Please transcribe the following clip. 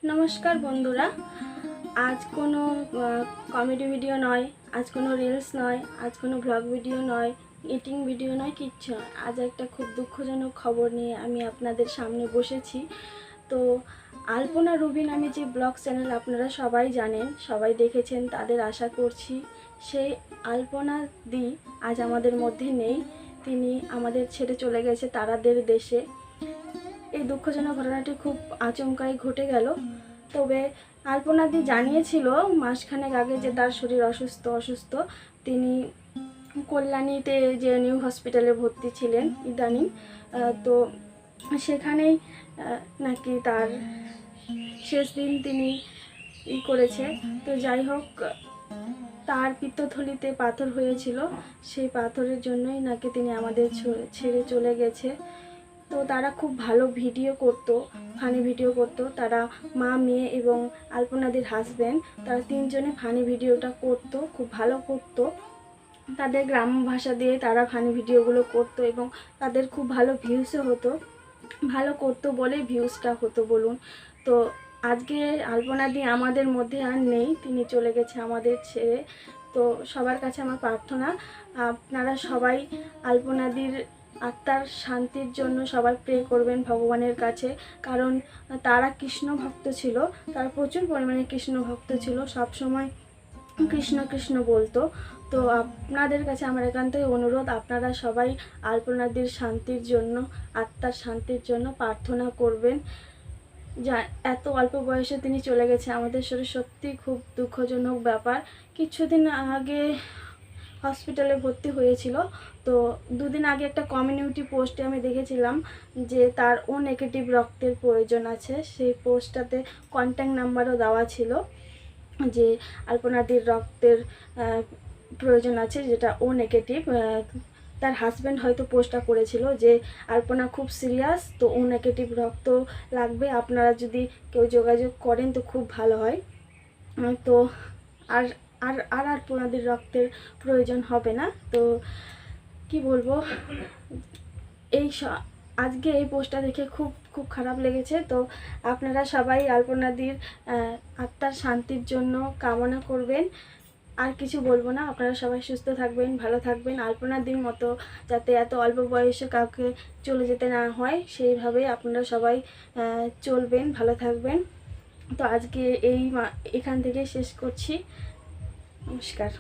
নমস্কার বন্ধুরা, আজ কোনো কমেডি ভিডিও নয়, আজ কোনো রিলস নয়, আজ কোনো ব্লগ ভিডিও নয়, ইটিং ভিডিও নয়, কিচ্ছু নয়। আজ একটা খুব দুঃখজনক খবর নিয়ে আমি আপনাদের সামনে বসেছি। তো আলপনা রুবি নামে যে ব্লগ চ্যানেল আপনারা সবাই জানেন, সবাই দেখেছেন, তাদের আশা করছি সেই আলপনা দি আজ আমাদের মধ্যে নেই। তিনি আমাদের ছেড়ে চলে গেছে তারাদের দেশে। এই দুঃখজনক ঘটনাটি খুব আচমকাই ঘটে গেল। তবে আলপনাদি জানিয়েছিল মাসখানেক আগে যে তার শরীর অসুস্থ। তিনি কল্যাণীতে যে নিউ হসপিটালে ভর্তি ছিলেন ইদানিং। তো সেখানেই নাকি তার শেষ দিন তিনি করেছে। তো যাই হোক, তার পিত্তথলিতে পাথর হয়েছিল, সেই পাথরের জন্যই নাকি তিনি আমাদের ছেড়ে চলে গেছে। তো তারা খুব ভালো ভিডিও করতো, ফানি ভিডিও করতো। তারা মা, মেয়ে এবং আলপনাদির হাজব্যান্ড, তারা তিনজনে ফানি ভিডিওটা করতো, খুব ভালো করতো। তাদের গ্রাম্য ভাষা দিয়ে তারা ফানি ভিডিওগুলো করতো এবং তাদের খুব ভালো ভিউসও হতো। ভালো করতো বলে ভিউজটা হতো বলুন। তো আজকে আলপনাদি আমাদের মধ্যে আর নেই, তিনি চলে গেছে আমাদের ছেড়ে। তো সবার কাছে আমার প্রার্থনা, আপনারা সবাই আলপনাদির আত্মার শান্তির জন্য সবাই প্রে করবেন ভগবানের কাছে। কারণ তারা কৃষ্ণ ভক্ত ছিল, তারা প্রচুর পরিমাণে কৃষ্ণ ভক্ত ছিল, সব সময় কৃষ্ণ কৃষ্ণ বলতো। তো আপনাদের কাছে আমার একান্তই অনুরোধ, আপনারা সবাই আলপনাদির শান্তির জন্য, আত্মার শান্তির জন্য প্রার্থনা করবেন। যা এত অল্প বয়সে তিনি চলে গেছে আমাদের সাথে, সত্যি খুব দুঃখজনক ব্যাপার। কিছুদিন আগে হসপিটালে ভর্তি হয়েছিল। তো দুদিন আগে একটা কমিউনিটি পোস্টে আমি দেখেছিলাম যে তার ও নেগেটিভ রক্তের প্রয়োজন আছে। সেই পোস্টটাতে কন্ট্যাক্ট নাম্বারও দেওয়া ছিল যে আলপনাদির রক্তের প্রয়োজন আছে, যেটা ও নেগেটিভ। তার হাজব্যান্ড হয়তো পোস্টটা করেছিল যে আলপনা খুব সিরিয়াস, তো ও নেগেটিভ রক্ত লাগবে, আপনারা যদি কেউ যোগাযোগ করেন তো খুব ভালো হয়। তো আর আর আর আলপনাদির রক্তের প্রয়োজন হবে না। তো কি বলবো, এই আজকে এই পোস্টটা দেখে খুব খুব খারাপ লেগেছে। তো আপনারা সবাই আলপনাদির আত্মার শান্তির জন্য কামনা করবেন। আর কিছু বলবো না, আপনারা সবাই সুস্থ থাকবেন, ভালো থাকবেন। আলপনাদির মতো যাতে এত অল্প বয়সে কাউকে চলে যেতে না হয়, সেইভাবে আপনারা সবাই চলবেন, ভালো থাকবেন। তো আজকে এখান থেকে শেষ করছি। নমস্কার।